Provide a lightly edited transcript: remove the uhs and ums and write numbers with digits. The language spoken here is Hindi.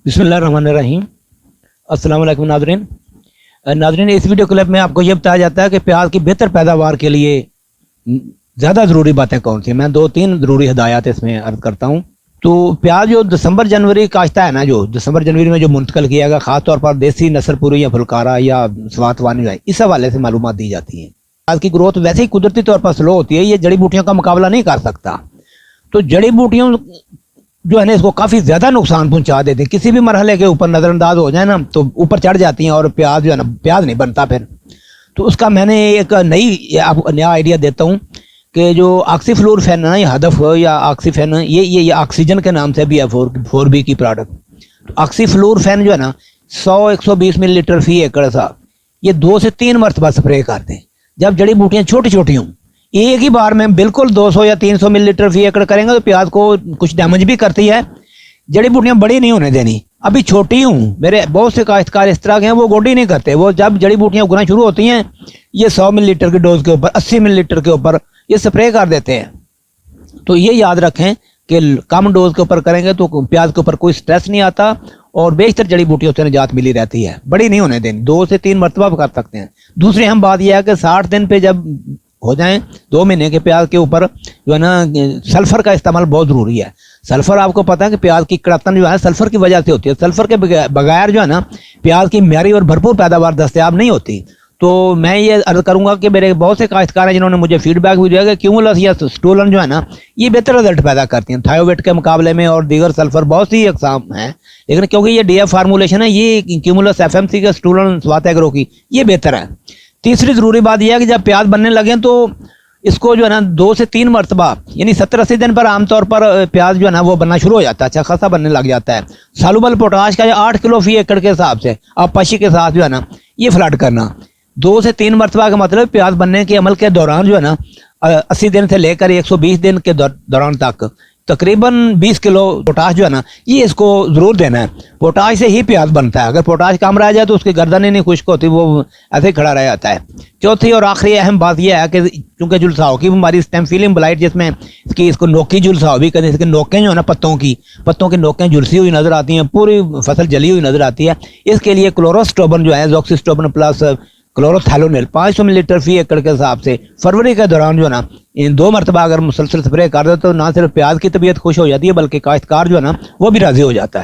बिस्मिल्लाहिर्रहमानिर्रहीम। अस्सलाम वालेकुम नाज़रीन। नाज़रीन, इस वीडियो क्लिप में आपको ये बताया जाता है कि प्याज की बेहतर पैदावार के लिए ज़्यादा ज़रूरी बातें कौन सी हैं। मैं 2-3 ज़रूरी हिदायत इसमें अर्ज़ करता हूँ। तो प्याज जो दिसंबर जनवरी काश्ता है ना, जो दिसंबर जनवरी में जो मुंतकल किया गया, ख़ासतौर पर देसी नस्लपुरी या फुलकारा या स्वातवानी है, इस हवाले से मालूमात दी जाती हैं। प्याज की ग्रोथ वैसे ही कुदरती तौर पर स्लो होती है, ये जड़ी बूटियों का मुकाबला नहीं कर सकता। तो जड़ी बूटियों जो है ना, इसको काफ़ी ज़्यादा नुकसान पहुंचा देते हैं। किसी भी मरहले के ऊपर नज़रअंदाज हो जाए ना तो ऊपर चढ़ जाती हैं और प्याज जो है ना, प्याज नहीं बनता फिर। तो उसका मैंने एक नया आइडिया देता हूँ कि जो ऑक्सीफ्लोरोफेन है ना, ये हदफ या ऑक्सीफेन, ये ऑक्सीजन के नाम से भी है, 4B की प्रोडक्ट। तो ऑक्सीफ्लोरोफेन जो है ना, 100-120 मिलीलीटर फी एकड़ सा ये 2 से 3 मरतबा स्प्रे कर दें। जब जड़ी बूटियाँ छोटी छोटी हों, एक ही बार में बिल्कुल 200 या 300 मिलीलीटर फी एकड़ करेंगे तो प्याज को कुछ डैमेज भी करती है। जड़ी बूटियाँ बड़ी नहीं होने देनी। अभी छोटी हूँ, मेरे बहुत से काश्तकार इस तरह के हैं, वो गोडी नहीं करते। वो जब जड़ी बूटियाँ उगना शुरू होती हैं, ये 100 मिलीलीटर की डोज के ऊपर, 80 मिलीलीटर के ऊपर ये स्प्रे कर देते हैं। तो ये याद रखें कि कम डोज के ऊपर करेंगे तो प्याज के ऊपर कोई स्ट्रेस नहीं आता और बेशतर जड़ी बूटियों से निजात मिली रहती है। बड़ी नहीं होने देनी, 2 से 3 मरतबा कर सकते हैं। दूसरी हम बात यह है कि 60 दिन पे जब हो जाएं, 2 महीने के प्याज के ऊपर जो है ना, सल्फर का इस्तेमाल बहुत ज़रूरी है। सल्फर आपको पता है कि प्याज की कड़तन जो है सल्फर की वजह से होती है। सल्फर के बगैर जो है ना, प्याज की म्यारी और भरपूर पैदावार दस्तयाब नहीं होती। तो मैं ये अर्ज करूंगा कि मेरे बहुत से काश्तकार हैं जिन्होंने मुझे फीडबैक भी दिया कि क्यूमुलस या स्टोलन जो है ना, ये बेहतर रिजल्ट पैदा करती हैं थायोवेट के मुकाबले में, और दीगर सल्फर बहुत सी अकसाम हैं, लेकिन क्योंकि ये DF फार्मूलेशन है, ये क्यूमुलस FMC के स्टोलन स्वात एग्रो की ये बेहतर है। तीसरी ज़रूरी बात यह है कि जब प्याज बनने लगे तो इसको जो है ना 2 से 3 मरतबा, यानी 70-80 दिन पर आमतौर पर प्याज जो है ना वो बनना शुरू हो जाता है, अच्छा खासा बनने लग जाता है। सालुबल पोटाश का 8 किलो फी एकड़ के हिसाब से आप पशी के साथ जो है ना ये फ्लड करना। 2 से 3 मरतबा का मतलब प्याज बनने के अमल के दौरान जो है ना, 80 दिन से लेकर 120 दिन के दौरान तक तकरीबन 20 किलो पोटाश जो है ना, ये इसको ज़रूर देना है। पोटाश से ही प्याज बनता है। अगर पोटाश कम रह जाए तो उसकी गर्दन ही नहीं खुश्क होती, वो ऐसे ही खड़ा रह जाता है। चौथी और आखिरी अहम बात यह है कि चूँकि जुलसाओं की बीमारी स्टेम फिलिंग ब्लाइट, जिसमें इसको नोकी जुलसाओ भी कहते हैं, इसके नोकें जो है ना, पत्तों की नोकें झुलसी हुई नज़र आती हैं, पूरी फसल जली हुई नज़र आती है। इसके लिए क्लोरोस्टोबन जो है, ज़ोक्सिस्टोबन प्लस क्लोरोथैलोनिल 500 मिलीलीटर फी एकड़ के हिसाब से फरवरी के दौरान जो है ना, इन 2 मरतबा अगर मुसलसल स्प्रे कर दो तो ना सिर्फ प्याज की तबीयत खुश हो जाती है, बल्कि काश्तकार जो है ना वो भी राजी हो जाता है।